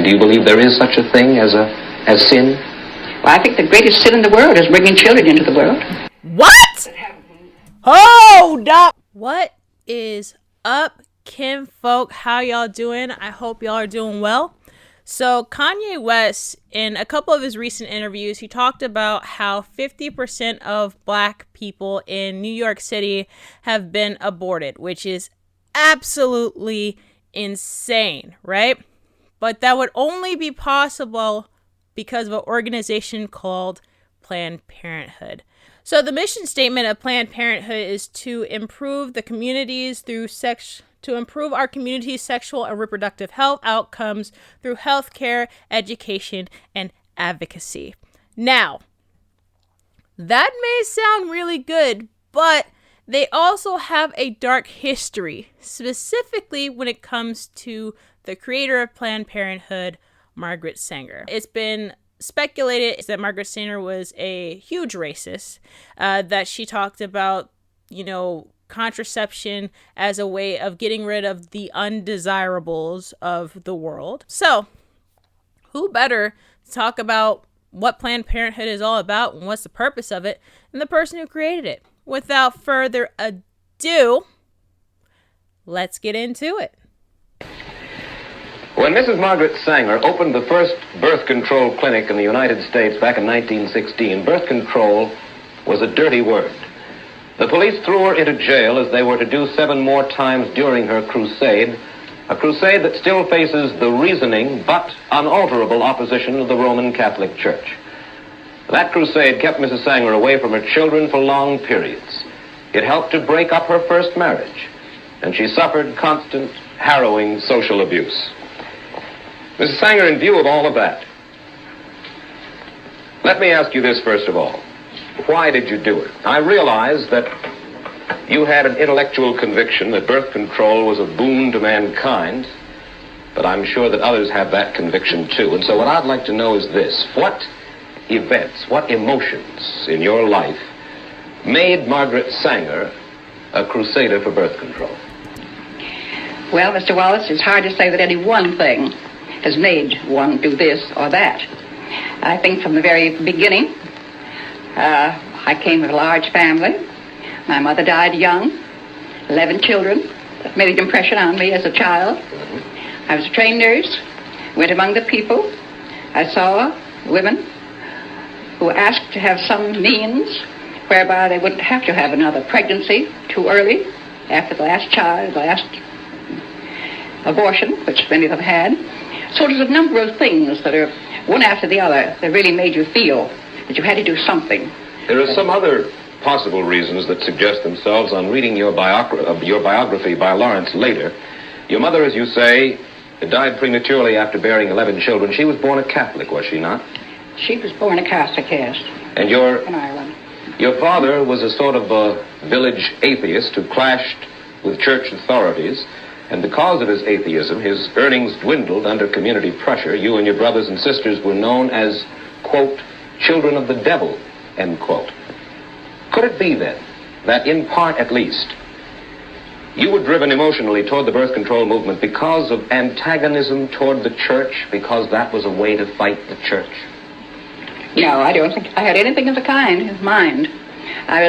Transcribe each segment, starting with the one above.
And do you believe there is such a thing as sin? Well, I think the greatest sin in the world is bringing children into the world. What? Hold up. What is up, kinfolk? How y'all doing? I hope y'all are doing well. So Kanye West, in a couple of his recent interviews, he talked about how 50% of black people in New York City have been aborted, which is absolutely insane, right? But that would only be possible because of an organization called Planned Parenthood. So the mission statement of Planned Parenthood is to improve the communities to improve our community's sexual and reproductive health outcomes through healthcare, education, and advocacy. Now, that may sound really good, but they also have a dark history, specifically when it comes to the creator of Planned Parenthood, Margaret Sanger. It's been speculated that Margaret Sanger was a huge racist, that she talked about, contraception as a way of getting rid of the undesirables of the world. So, who better to talk about what Planned Parenthood is all about and what's the purpose of it than the person who created it? Without further ado, let's get into it. When Mrs. Margaret Sanger opened the first birth control clinic in the United States back in 1916, birth control was a dirty word. The police threw her into jail as they were to do 7 more times during her crusade, a crusade that still faces the reasoning but unalterable opposition of the Roman Catholic Church. That crusade kept Mrs. Sanger away from her children for long periods. It helped to break up her first marriage, and she suffered constant, harrowing social abuse. Mrs. Sanger, in view of all of that, let me ask you this first of all. Why did you do it? I realize that you had an intellectual conviction that birth control was a boon to mankind, but I'm sure that others have that conviction too. And so what I'd like to know is this. What events, what emotions in your life made Margaret Sanger a crusader for birth control? Well, Mr. Wallace, it's hard to say that any one thing has made one do this or that. I think from the very beginning, I came with a large family. My mother died young, 11 children. That made an impression on me as a child. I was a trained nurse, went among the people. I saw women who asked to have some means whereby they wouldn't have to have another pregnancy too early after the last child, the last abortion, which many of them had. So there's a number of things that are one after the other that really made you feel that you had to do something. There are some other possible reasons that suggest themselves on reading your biography by Lawrence later. Your mother, as you say, died prematurely after bearing 11 children. She was born a Catholic, was she not? She was born a Catholic, yes. And in Ireland. Your father was a sort of a village atheist who clashed with church authorities. And because of his atheism, his earnings dwindled under community pressure. You and your brothers and sisters were known as, quote, children of the devil, end quote. Could it be then that in part at least, you were driven emotionally toward the birth control movement because of antagonism toward the church, because that was a way to fight the church? No, I don't think I had anything of the kind in mind. I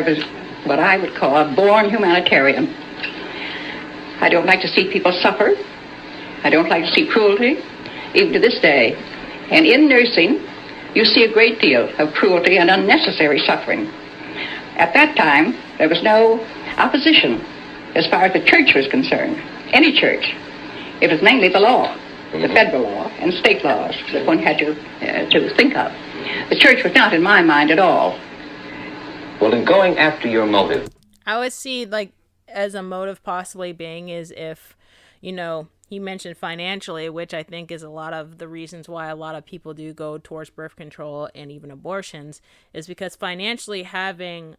was what I would call a born humanitarian. I don't like to see people suffer. I don't like to see cruelty, even to this day. And in nursing, you see a great deal of cruelty and unnecessary suffering. At that time, there was no opposition as far as the church was concerned, any church. It was mainly the law, the federal law and state laws that one had to think of. The church was not in my mind at all. Well, in going after your motive, I would see, as a motive possibly being is if, he mentioned financially, which I think is a lot of the reasons why a lot of people do go towards birth control and even abortions, is because financially having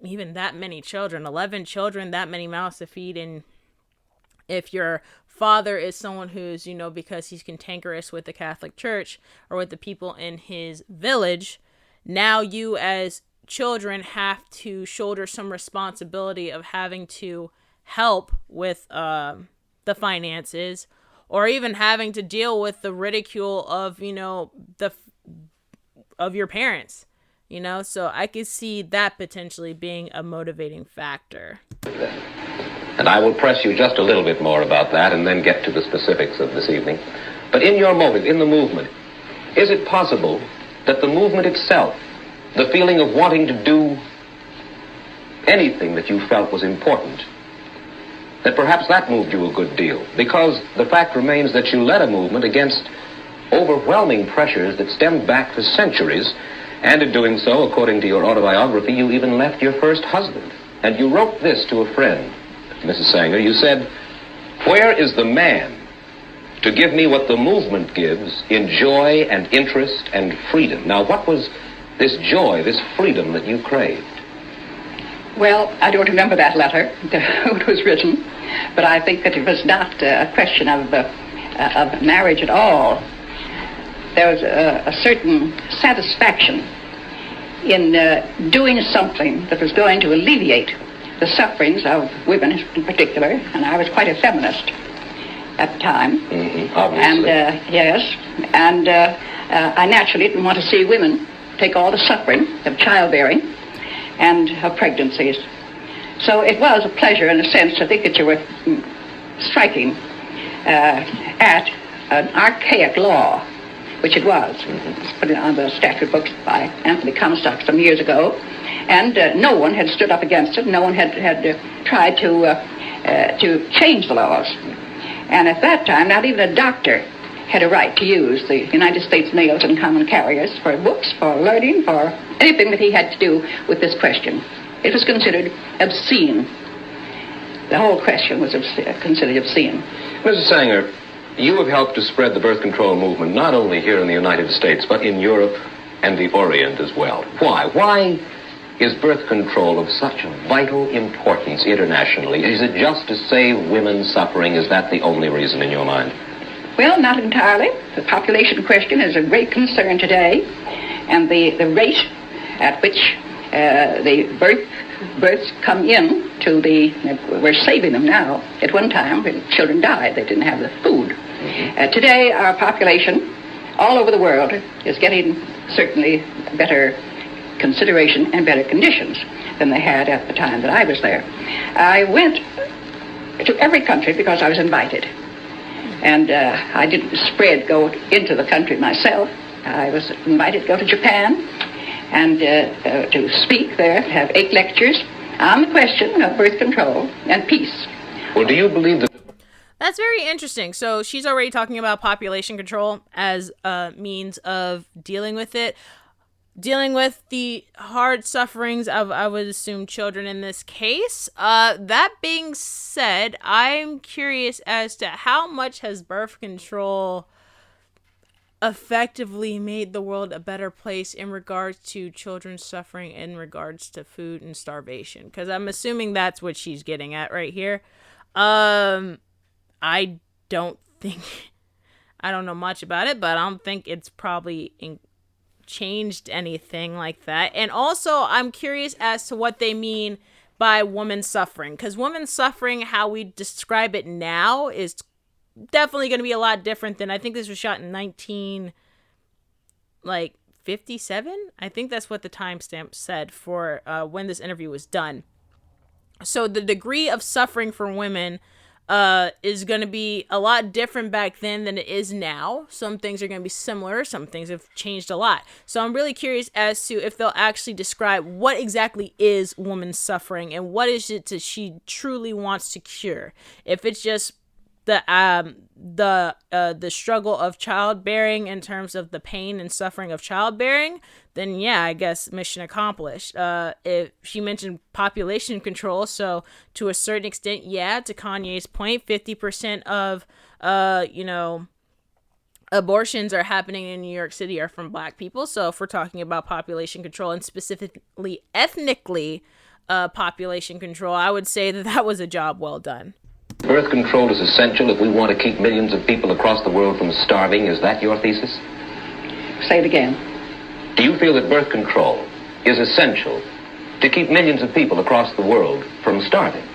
even that many children, 11 children, that many mouths to feed, and if your father is someone who's, because he's cantankerous with the Catholic Church or with the people in his village, now you as children have to shoulder some responsibility of having to help with the finances, or even having to deal with the ridicule of, of your parents, so I could see that potentially being a motivating factor. And I will press you just a little bit more about that and then get to the specifics of this evening. But in your motive, in the movement, is it possible that the movement itself, the feeling of wanting to do anything that you felt was important, that perhaps that moved you a good deal? Because the fact remains that you led a movement against overwhelming pressures that stemmed back for centuries, and in doing so, according to your autobiography, you even left your first husband. And you wrote this to a friend, Mrs. Sanger. You said, "Where is the man to give me what the movement gives in joy and interest and freedom?" Now, what was this joy, this freedom that you craved? Well, I don't remember that letter, who it was written, but I think that it was not a question of marriage at all. There was a certain satisfaction in doing something that was going to alleviate the sufferings of women in particular, and I was quite a feminist at the time. Obviously. And I naturally didn't want to see women take all the suffering of childbearing and of pregnancies. So it was a pleasure, in a sense, I think that you were striking at an archaic law, which it was. It's put on the statute books by Anthony Comstock some years ago, and no one had stood up against it. No one had tried to change the laws. And at that time, not even a doctor had a right to use the United States mails and common carriers for books, for learning, for anything that he had to do with this question. It was considered obscene. The whole question was considered obscene. Mrs. Sanger, you have helped to spread the birth control movement not only here in the United States, but in Europe and the Orient as well. Why? Why is birth control of such vital importance internationally? Is it just to save women suffering? Is that the only reason in your mind? Well, not entirely. The population question is a great concern today, and the rate at which the births come in to we're saving them now. At one time, when children died, they didn't have the food. Today, our population all over the world is getting certainly better consideration and better conditions than they had at the time that I was there. I went to every country because I was invited. And I didn't go into the country myself. I was invited to go to Japan and to speak there, have 8 lectures on the question of birth control and peace. Well, do you believe that... That's very interesting. So she's already talking about population control as a means of dealing with it. Dealing with the hard sufferings of, I would assume, children in this case. That being said, I'm curious as to how much has birth control effectively made the world a better place in regards to children suffering, in regards to food and starvation, because I'm assuming that's what she's getting at right here. I don't know much about it, but I don't think it's probably changed anything like that. And also, I'm curious as to what they mean by woman suffering, because woman suffering, how we describe it now, is definitely going to be a lot different than, I think this was shot in 1957. I think that's what the timestamp said for when this interview was done. So the degree of suffering for women is going to be a lot different back then than it is now. Some things are going to be similar. Some things have changed a lot. So I'm really curious as to if they'll actually describe what exactly is woman suffering and what is it that she truly wants to cure. If it's just the struggle of childbearing in terms of the pain and suffering of childbearing, then yeah, I guess mission accomplished. If she mentioned population control, so to a certain extent, yeah, to Kanye's point, 50% of abortions are happening in New York City are from Black people. So if we're talking about population control and specifically ethnically population control, I would say that was a job well done. Birth control is essential if we want to keep millions of people across the world from starving. Is that your thesis? Say it again. Do you feel that birth control is essential to keep millions of people across the world from starving?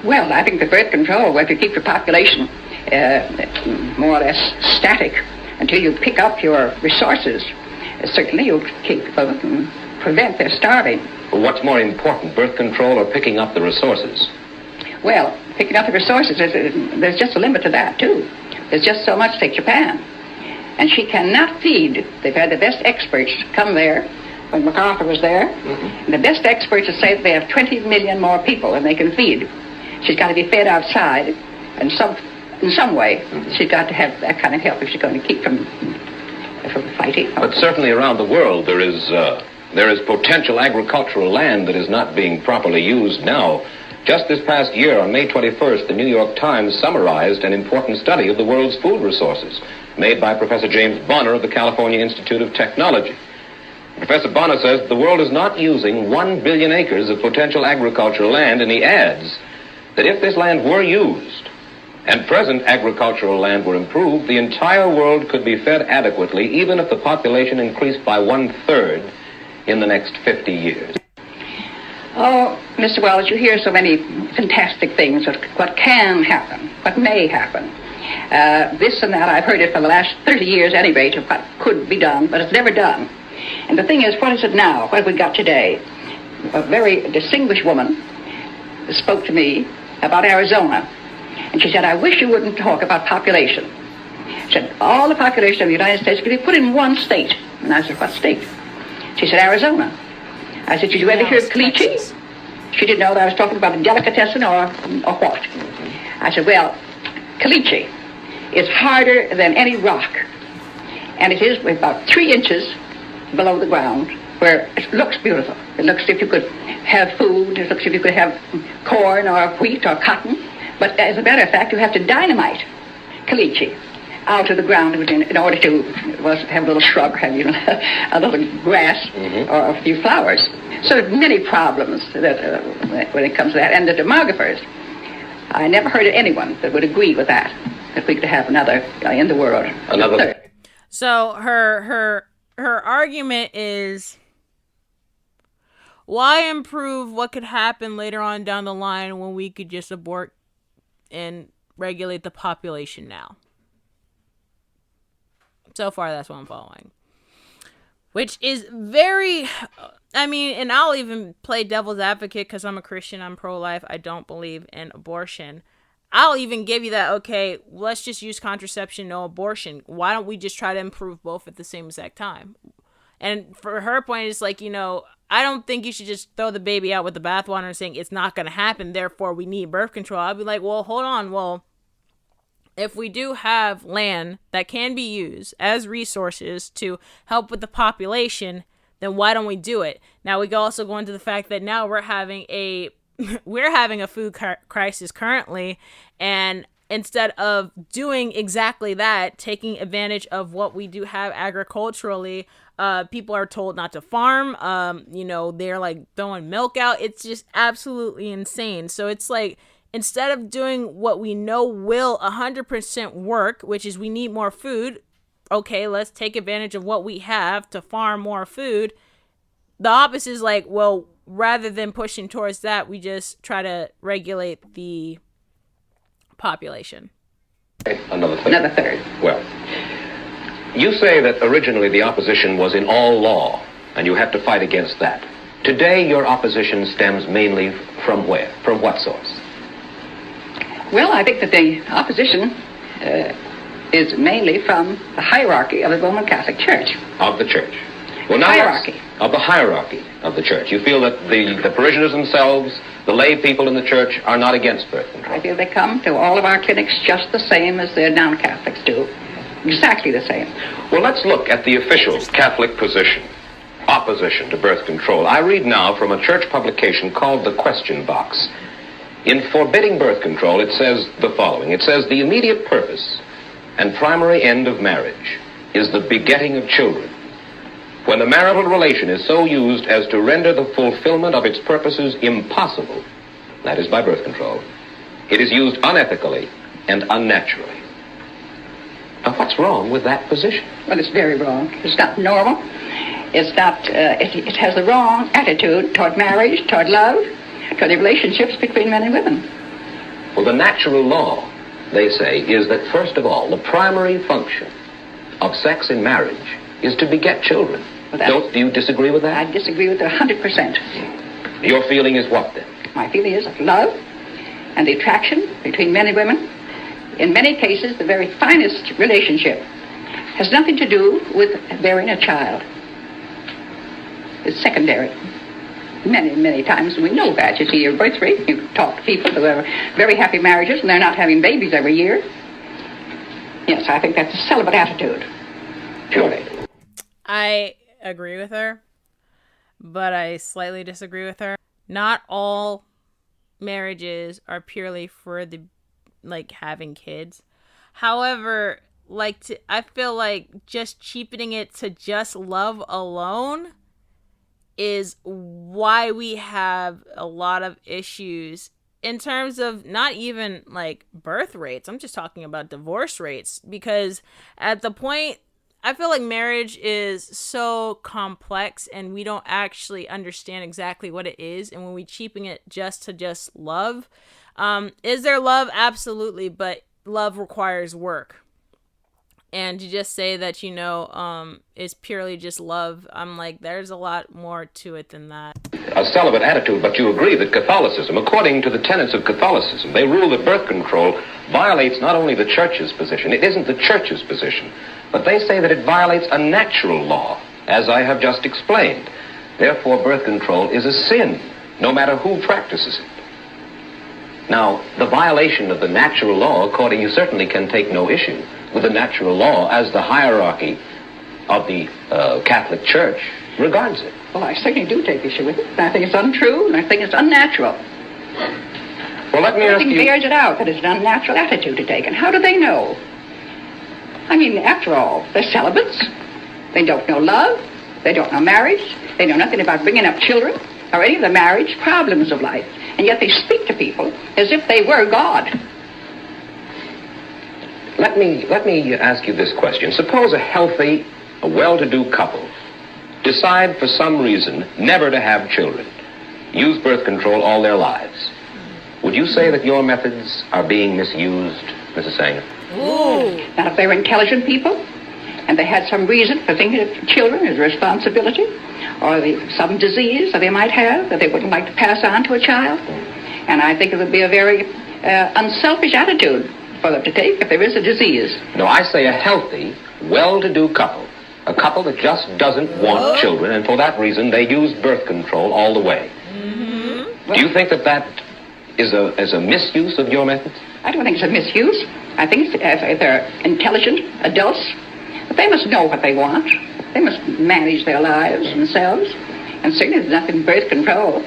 Well, I think that birth control, if you keep your population more or less static until you pick up your resources. Certainly you'll keep prevent their starving. What's more important, birth control or picking up the resources? Well, picking up the resources, there's just a limit to that, too. There's just so much. Take Japan. And she cannot feed. They've had the best experts come there when MacArthur was there. And the best experts to say that they have 20 million more people than they can feed. She's got to be fed outside in some way. She's got to have that kind of help if she's going to keep from fighting. But certainly around the world there is potential agricultural land that is not being properly used now. Just this past year, on May 21st, the New York Times summarized an important study of the world's food resources made by Professor James Bonner of the California Institute of Technology. Professor Bonner says the world is not using 1 billion acres of potential agricultural land, and he adds that if this land were used and present agricultural land were improved, the entire world could be fed adequately, even if the population increased by 1/3 in the next 50 years. Oh, Mr. Wells, you hear so many fantastic things of what can happen, what may happen. This and that, I've heard it for the last 30 years, at any rate, of what could be done, but it's never done. And the thing is, what is it now? What have we got today? A very distinguished woman spoke to me about Arizona. And she said, I wish you wouldn't talk about population. She said, all the population of the United States could be put in one state. And I said, what state? She said, Arizona. I said, did you ever hear of caliche? She didn't know that I was talking about a delicatessen or what. I said, well, caliche is harder than any rock. And it is about 3 inches below the ground, where it looks beautiful. It looks as if you could have food. It looks as if you could have corn or wheat or cotton. But as a matter of fact, you have to dynamite caliche out of the ground in order to have a little shrub, have a little grass or a few flowers. So there are many problems that when it comes to that. And the demographers, I never heard of anyone that would agree with that we could have another in the world. Another. So her argument is, why improve what could happen later on down the line when we could just abort and regulate the population now? So far, that's what I'm following. Which is very, and I'll even play devil's advocate because I'm a Christian, I'm pro-life, I don't believe in abortion. I'll even give you that, okay, let's just use contraception, no abortion. Why don't we just try to improve both at the same exact time? And for her point, it's like, I don't think you should just throw the baby out with the bathwater and saying it's not going to happen, therefore we need birth control. I'll be like, well, hold on. Well, if we do have land that can be used as resources to help with the population, then why don't we do it? Now, we can also go into the fact that now we're having a food crisis currently, and instead of doing exactly that, taking advantage of what we do have agriculturally, people are told not to farm. They're like throwing milk out. It's just absolutely insane. So it's like, instead of doing what we know will 100% work, which is we need more food, okay, let's take advantage of what we have to farm more food. The opposite is like, well, rather than pushing towards that, we just try to regulate the population. Another third. Well, you say that originally the opposition was in all law, and you have to fight against that. Today, your opposition stems mainly from where? From what source? Well, I think that the opposition is mainly from the hierarchy of the Roman Catholic Church. Of the Church. Well, now hierarchy. Of the hierarchy of the Church. You feel that the parishioners themselves, the lay people in the Church, are not against birth control? I feel they come to all of our clinics just the same as the non-Catholics do. Exactly the same. Well, let's look at the official Catholic position. Opposition to birth control. I read now from a church publication called The Question Box. In forbidding birth control, it says the following. It says, the immediate purpose and primary end of marriage is the begetting of children. When the marital relation is so used as to render the fulfillment of its purposes impossible, that is by birth control, it is used unethically and unnaturally. Now, what's wrong with that position? Well, it's very wrong. It's not normal. It's not, it has the wrong attitude toward marriage, toward love, toward the relationships between men and women. Well, the natural law they say, is that, first of all, the primary function of sex in marriage is to beget children. Do you disagree with that? I disagree with it 100%. Your feeling is what, then? My feeling is that love and the attraction between men and women, in many cases, the very finest relationship, has nothing to do with bearing a child. It's secondary. Many, many times we know that. You see your birth rate, you talk to people who have very happy marriages and they're not having babies every year. Yes, I think that's a celibate attitude. Purely. I agree with her, but I slightly disagree with her. Not all marriages are purely for the, like, having kids. However, I feel like just cheapening it to just love alone is why we have a lot of issues in terms of not even like birth rates. I'm just talking about divorce rates, because at the point, I feel like marriage is so complex and we don't actually understand exactly what it is. And when we cheapen it just to just love, is there love? Absolutely. But love requires work. And to just say that, is purely just love, I'm like, there's a lot more to it than that. A celibate attitude, but you agree that Catholicism, according to the tenets of Catholicism, they rule that birth control violates not only the church's position, it isn't the church's position, but they say that it violates a natural law, as I have just explained. Therefore, birth control is a sin, no matter who practices it. Now, the violation of the natural law, according, you certainly can take no issue with the natural law as the hierarchy of the Catholic Church regards it. Well, I certainly do take issue with it. I think it's untrue, and I think it's unnatural. Well, let me ask you... Everything bears it out that it's an unnatural attitude to take. And how do they know? I mean, after all, they're celibates. They don't know love. They don't know marriage. They know nothing about bringing up children or any of the marriage problems of life. And yet they speak to people as if they were God. Let me ask you this question. Suppose a healthy, a well-to-do couple decide for some reason never to have children, use birth control all their lives. Would you say that your methods are being misused, Mrs. Sanger? Ooh. Now, if they were intelligent people and they had some reason for thinking of children as a responsibility, or some disease that they might have that they wouldn't like to pass on to a child, and I think it would be a very unselfish attitude for them to take if there is a disease. No, I say a healthy, well-to-do couple. A couple that just doesn't want children, and for that reason they use birth control all the way. Mm-hmm. Do you think that is a misuse of your methods? I don't think it's a misuse. I think if they're intelligent adults, but they must know what they want. They must manage their lives themselves. And certainly there's nothing in birth control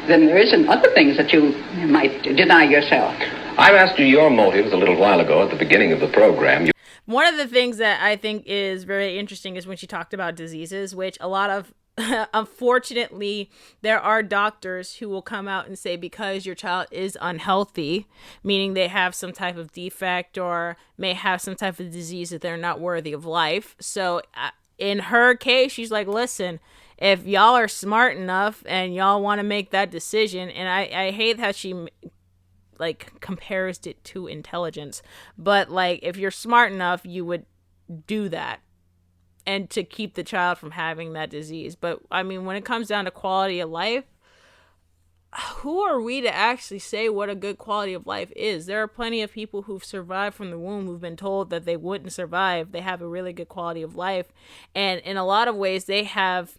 than there is in other things that you might deny yourself. I've asked you your motives a little while ago at the beginning of the program. One of the things that I think is very interesting is when she talked about diseases, which a lot of, unfortunately, there are doctors who will come out and say because your child is unhealthy, meaning they have some type of defect or may have some type of disease that they're not worthy of life. So in her case, she's like, listen, if y'all are smart enough and y'all want to make that decision, and I hate how she compares it to intelligence, but if you're smart enough, you would do that and to keep the child from having that disease. But I mean, when it comes down to quality of life, who are we to actually say what a good quality of life is? There are plenty of people who've survived from the womb who've been told that they wouldn't survive. They have a really good quality of life, and in a lot of ways they have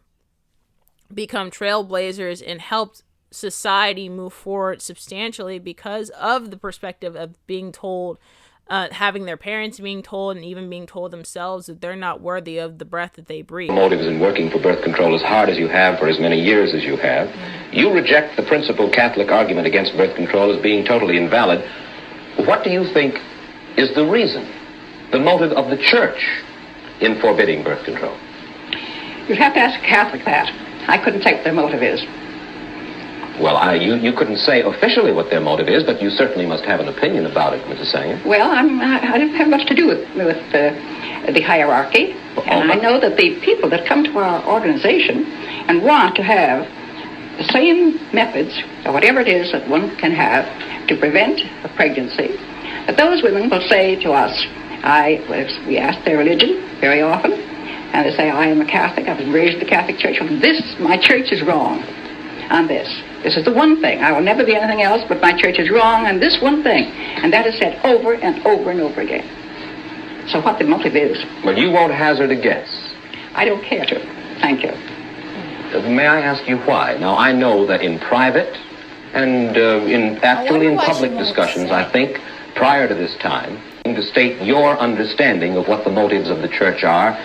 become trailblazers and helped society move forward substantially because of the perspective of being told, having their parents being told and even being told themselves that they're not worthy of the breath that they breathe. Motives in working for birth control as hard as you have for as many years as you have. Mm-hmm. You reject the principal Catholic argument against birth control as being totally invalid. What do you think is the reason, the motive of the church in forbidding birth control? You'd have to ask a Catholic that. I couldn't say what their motive is. Well, you couldn't say officially what their motive is, but you certainly must have an opinion about it, Mrs. Sanger. Well, I don't have much to do with the hierarchy. And I know that the people that come to our organization and want to have the same methods, or whatever it is that one can have to prevent a pregnancy, But those women will say to us, we ask their religion very often, and they say, I am a Catholic, I was raised in the Catholic Church. My church is wrong on this. This is the one thing. I will never be anything else, but my church is wrong on this one thing. And that is said over and over and over again. So what the motive is? Well, you won't hazard a guess. I don't care to. Thank you. May I ask you why? Now, I know that in private and in public discussions, I think, prior to this time, to state your understanding of what the motives of the church are,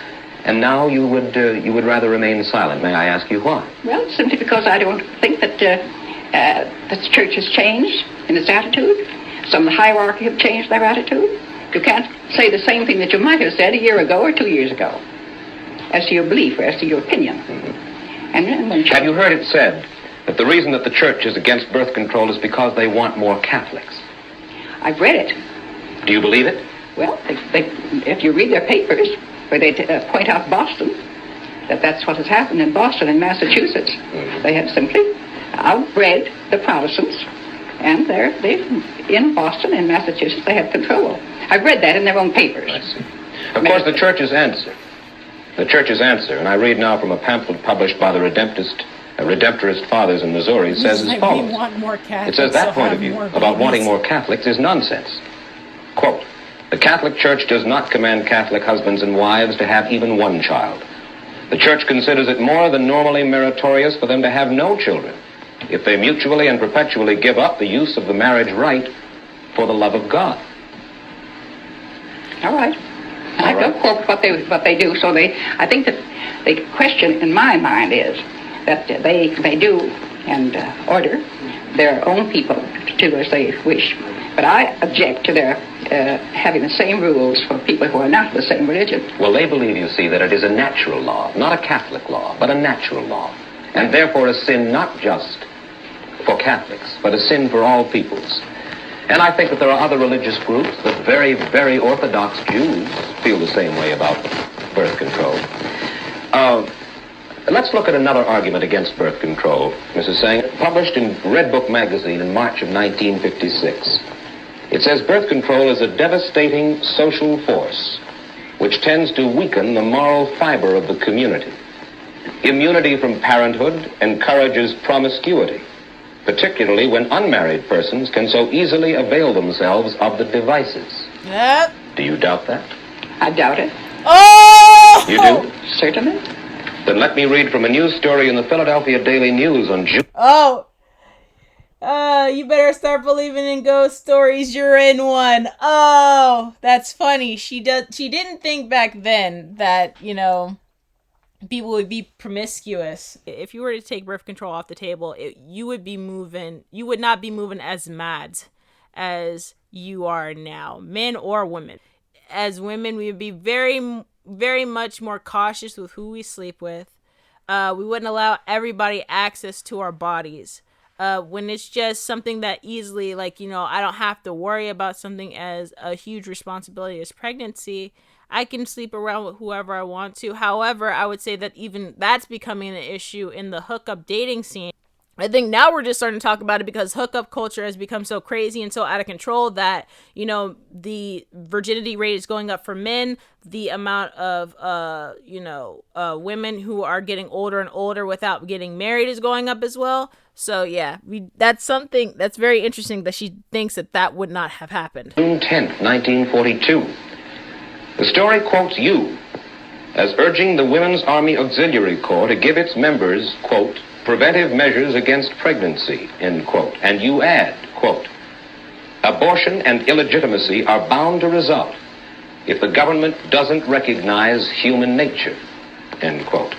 and now you would rather remain silent. May I ask you why? Well, simply because I don't think that the church has changed in its attitude. Some of the hierarchy have changed their attitude. You can't say the same thing that you might have said a year ago or 2 years ago as to your belief or as to your opinion. Have you heard it said that the reason that the church is against birth control is because they want more Catholics? I've read it. Do you believe it? Well, if you read their papers, where they point out Boston, that's what has happened in Boston and Massachusetts. They have simply outbred the Protestants, and in Boston and Massachusetts they have control. I've read that in their own papers. I see. Of course, the church's answer, and I read now from a pamphlet published by the Redemptorist Fathers in Missouri, says as follows. It says that point of view about wanting more Catholics is nonsense. Quote, the Catholic Church does not command Catholic husbands and wives to have even one child. The Church considers it more than normally meritorious for them to have no children if they mutually and perpetually give up the use of the marriage rite for the love of God. All right. I don't quote what they do. So I think that the question in my mind is that they do and order their own people to do as they wish. But I object to their having the same rules for people who are not the same religion. Well, they believe, you see, that it is a natural law, not a Catholic law, but a natural law, and therefore a sin not just for Catholics, but a sin for all peoples. And I think that there are other religious groups, that very, very Orthodox Jews feel the same way about birth control. Let's look at another argument against birth control, Mrs. Sang, published in Red Book magazine in March of 1956. It says birth control is a devastating social force which tends to weaken the moral fiber of the community. Immunity from parenthood encourages promiscuity, particularly when unmarried persons can so easily avail themselves of the devices. Yep. Do you doubt that? I doubt it. Oh! You do? Certainly. Then let me read from a news story in the Philadelphia Daily News on June... You better start believing in ghost stories. You're in one. Oh, that's funny. She didn't think back then that, people would be promiscuous. If you were to take birth control off the table, you would not be moving as mad as you are now, men or women. As women, we would be very, very much more cautious with who we sleep with. We wouldn't allow everybody access to our bodies. When it's just something that easily, I don't have to worry about something as a huge responsibility as pregnancy. I can sleep around with whoever I want to. However, I would say that even that's becoming an issue in the hookup dating scene. I think now we're just starting to talk about it because hookup culture has become so crazy and so out of control that, the virginity rate is going up for men. The amount of, women who are getting older and older without getting married is going up as well. So, yeah, that's something that's very interesting that she thinks that would not have happened. June 10th, 1942. The story quotes you as urging the Women's Army Auxiliary Corps to give its members, quote, preventive measures against pregnancy, end quote. And you add, quote, abortion and illegitimacy are bound to result if the government doesn't recognize human nature, end quote.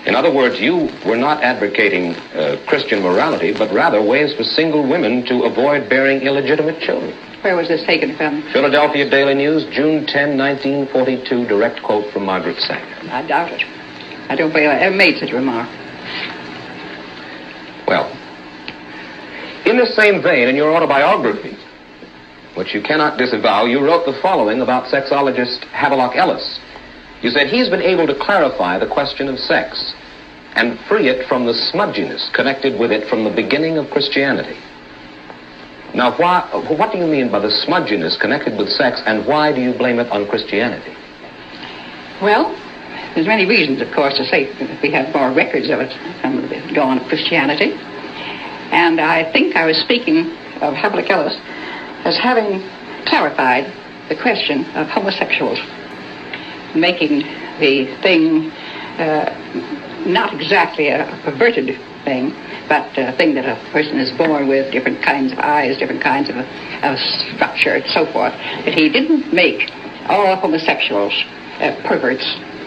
In other words, you were not advocating Christian morality, but rather ways for single women to avoid bearing illegitimate children. Where was this taken from? Philadelphia Daily News, June 10, 1942, direct quote from Margaret Sanger. I doubt it. I don't believe I ever made such a remark. Well, in the same vein, in your autobiography, which you cannot disavow, you wrote the following about sexologist Havelock Ellis. You said he's been able to clarify the question of sex and free it from the smudginess connected with it from the beginning of Christianity. Now, what do you mean by the smudginess connected with sex, and why do you blame it on Christianity? Well, there's many reasons, of course, to say we have more records of it from the dawn of Christianity. And I think I was speaking of Havelock Ellis as having clarified the question of homosexuals, making the thing not exactly a perverted thing, but a thing that a person is born with, different kinds of eyes, different kinds of structure, and so forth. But he didn't make all homosexuals perverts,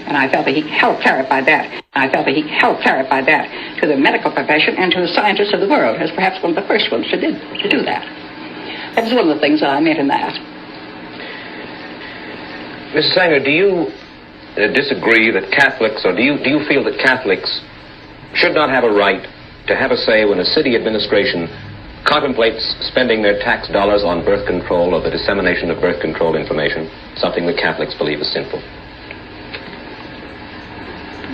and I felt that he helped clarify that. I felt that he helped clarify that to the medical profession and to the scientists of the world, as perhaps one of the first ones to do that. That was one of the things that I meant in that. Mrs. Sanger, do you disagree that Catholics, or do you feel that Catholics should not have a right to have a say when a city administration contemplates spending their tax dollars on birth control or the dissemination of birth control information, something that Catholics believe is sinful?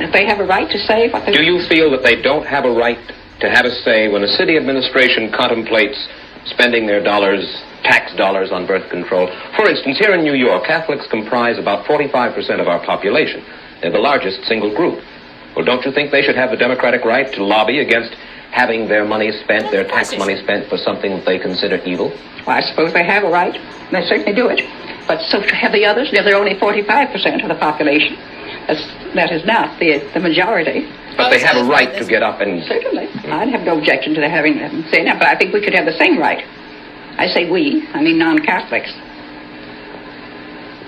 If they have a right to say what they... Do you feel that they don't have a right to have a say when a city administration contemplates spending their tax dollars on birth control? For instance, here in New York, Catholics comprise about 45% of our population. They're the largest single group. Well, don't you think they should have the democratic right to lobby against having their money spent, their tax money spent for something that they consider evil? Well, I suppose they have a right. They certainly do it. But so have the others. They're only 45% of the population. That is not the majority. But they have a right to get up and... Certainly. I'd have no objection to their having saying that, but I think we should have the same right. I say we, I mean non-Catholics.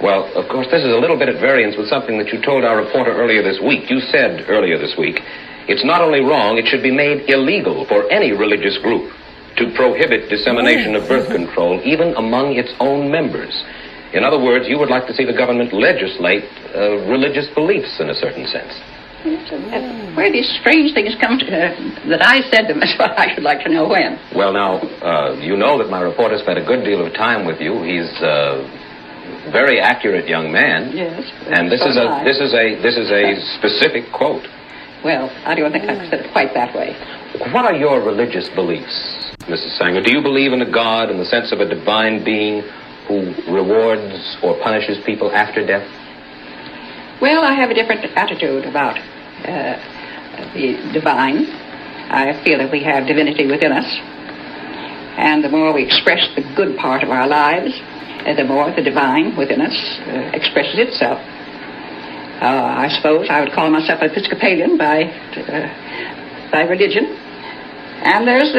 Well, of course, this is a little bit at variance with something that you told our reporter earlier this week. You said earlier this week, it's not only wrong, it should be made illegal for any religious group to prohibit dissemination of birth control, even among its own members. In other words, you would like to see the government legislate religious beliefs in a certain sense. Where these strange things come to, that I said them, is what I should like to know when. Well, now, you know that my reporter spent a good deal of time with you. He's a very accurate young man. Yes. And this is a specific quote. Well, I don't think I said it quite that way. What are your religious beliefs, Mrs. Sanger? Do you believe in a God in the sense of a divine being who rewards or punishes people after death? Well, I have a different attitude about the divine. I feel that we have divinity within us. And the more we express the good part of our lives, the more the divine within us expresses itself. I suppose I would call myself Episcopalian by religion. And there's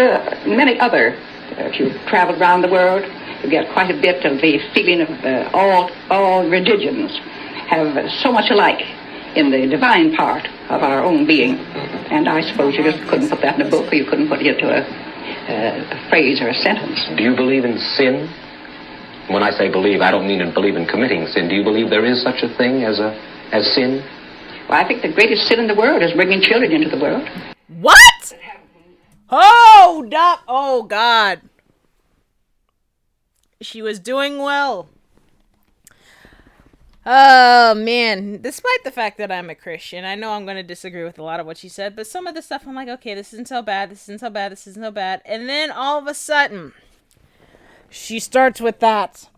many other, if you travel around the world, you get quite a bit of the feeling of all religions have so much alike in the divine part of our own being. And I suppose you just couldn't put that in a book, or you couldn't put it into a phrase or a sentence. Do you believe in sin? When I say believe, I don't mean to believe in committing sin. Do you believe there is such a thing as sin? Well, I think the greatest sin in the world is bringing children into the world. What? Oh, God. She was doing well. Oh, man. Despite the fact that I'm a Christian, I know I'm going to disagree with a lot of what she said, but some of the stuff I'm like, okay, this isn't so bad, this isn't so bad, this isn't so bad. And then all of a sudden, she starts with that.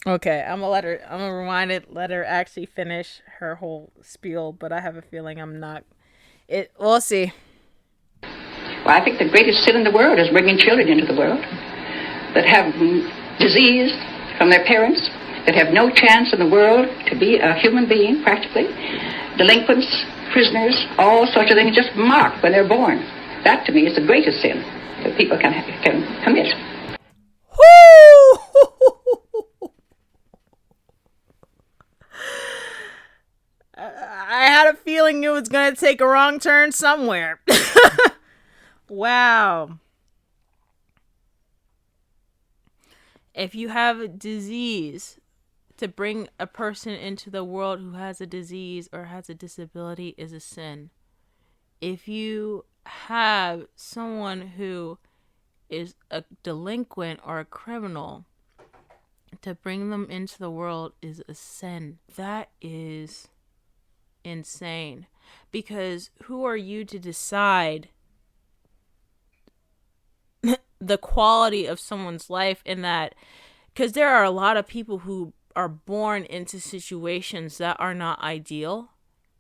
Okay, I'm gonna rewind it, let her actually finish her whole spiel, but I have a feeling I'm not. We'll see. Well, I think the greatest sin in the world is bringing children into the world that have disease from their parents, that have no chance in the world to be a human being, practically. Delinquents, prisoners, all sorts of things just marked when they're born. That, to me, is the greatest sin that people can commit. I had a feeling it was going to take a wrong turn somewhere. Wow. If you have a disease, to bring a person into the world who has a disease or has a disability is a sin. If you have someone who is a delinquent or a criminal, to bring them into the world is a sin. That is insane. Because who are you to decide the quality of someone's life, in that, because there are a lot of people who are born into situations that are not ideal,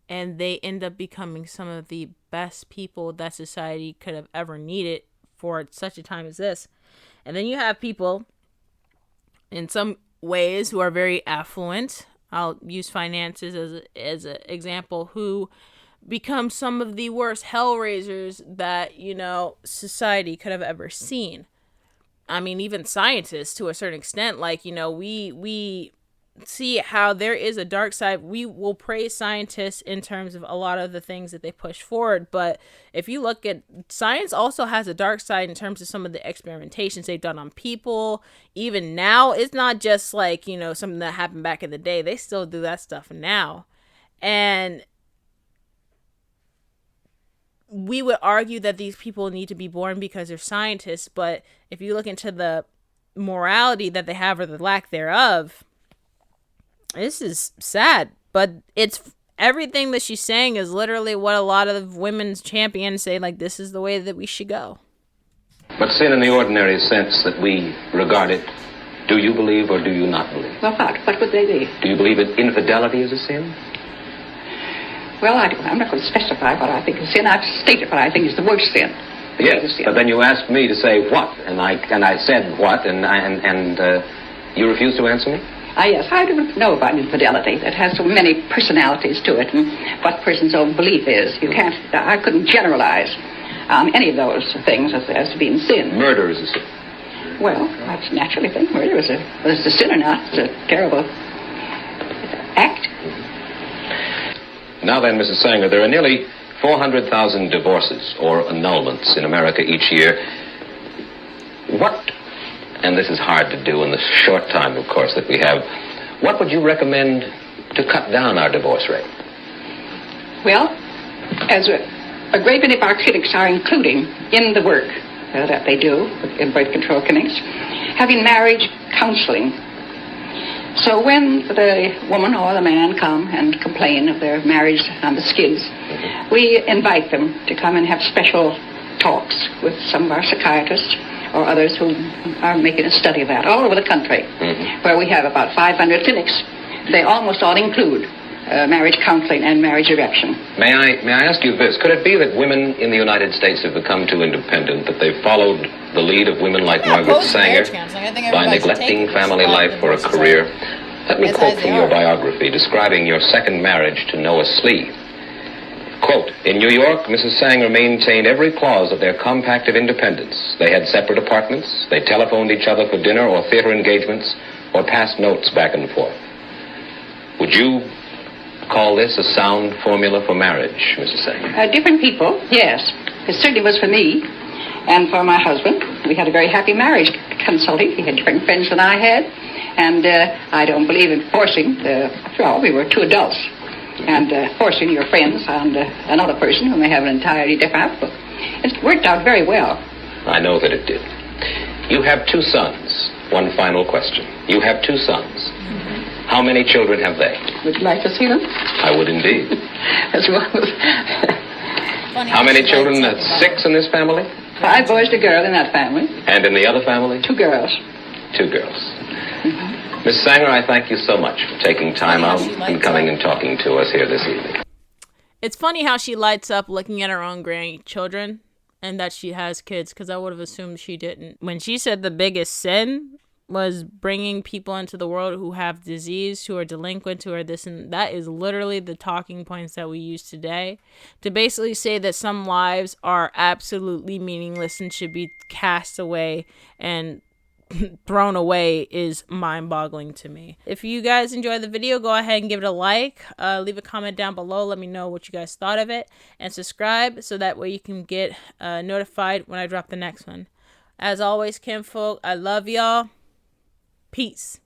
and they end up becoming some of the best people that society could have ever needed for such a time as this. And then you have people in some ways who are very affluent. I'll use finances as an example, who become some of the worst hellraisers that, you know, society could have ever seen. I mean, even scientists, to a certain extent, like, you know, we see how there is a dark side. We will praise scientists in terms of a lot of the things that they push forward. But if you look at science, also has a dark side in terms of some of the experimentations they've done on people. Even now, it's not just like, you know, something that happened back in the day. They still do that stuff now. And we would argue that these people need to be born because they're scientists. But if you look into the morality that they have, or the lack thereof, this is sad. But it's everything that she's saying is literally what a lot of women's champions say, like, this is the way that we should go. But sin in the ordinary sense that we regard it, do you believe or do you not believe? Well, what would they be? Do you believe that infidelity is a sin? Well, I'm not going to specify what I think is sin. I've stated what I think is the worst sin. Yes, but then you asked me to say what, and I said what, and you refused to answer me? Yes, I don't know about infidelity. It has so many personalities to it, and what a person's own belief is. I couldn't generalize any of those things as being sin. Murder is a sin. Well, that's naturally a thing. Murder is a sin or not. It's a terrible act. Now then, Mrs. Sanger, there are nearly 400,000 divorces or annulments in America each year. What, and this is hard to do in the short time, of course, that we have, what would you recommend to cut down our divorce rate? Well, as a great many of our clinics are including in the work that they do in birth control clinics, having marriage counseling. So when the woman or the man come and complain of their marriage on the skids, we invite them to come and have special talks with some of our psychiatrists or others who are making a study of that all over the country, where we have about 500 clinics. They almost all include marriage counseling and marriage erection. May I ask you this? Could it be that women in the United States have become too independent, that they've followed the lead of women like Margaret Sanger by neglecting family life for a career? Let me quote from your biography describing your second marriage to Noah Slee. Quote, in New York, Mrs. Sanger maintained every clause of their compact of independence. They had separate apartments, they telephoned each other for dinner or theater engagements, or passed notes back and forth. Would you call this a sound formula for marriage, Mrs. Sanger? Different people, yes. It certainly was for me and for my husband. We had a very happy marriage consulting. He had different friends than I had, and I don't believe in forcing. After all, we were two adults, and forcing your friends on another person who may have an entirely different outlook. It worked out very well. I know that it did. You have two sons. One final question. You have two sons. How many children have they? Would you like to see them? I would indeed. As well as... How many children? That's 6 in this family? 5 boys and a girl in that family. And in the other family? 2 girls. 2 girls. Miss Sanger, I thank you so much for taking time out and coming and talking to us here this evening. It's funny how she lights up looking at her own grandchildren and that she has kids, because I would have assumed she didn't. When she said the biggest sin was bringing people into the world who have disease, who are delinquent, who are this, and that is literally the talking points that we use today to basically say that some lives are absolutely meaningless and should be cast away and thrown away is mind-boggling to me. If you guys enjoyed the video, go ahead and give it a like, leave a comment down below, let me know what you guys thought of it, and subscribe so that way you can get notified when I drop the next one. As always, kinfolk, I love y'all. Peace.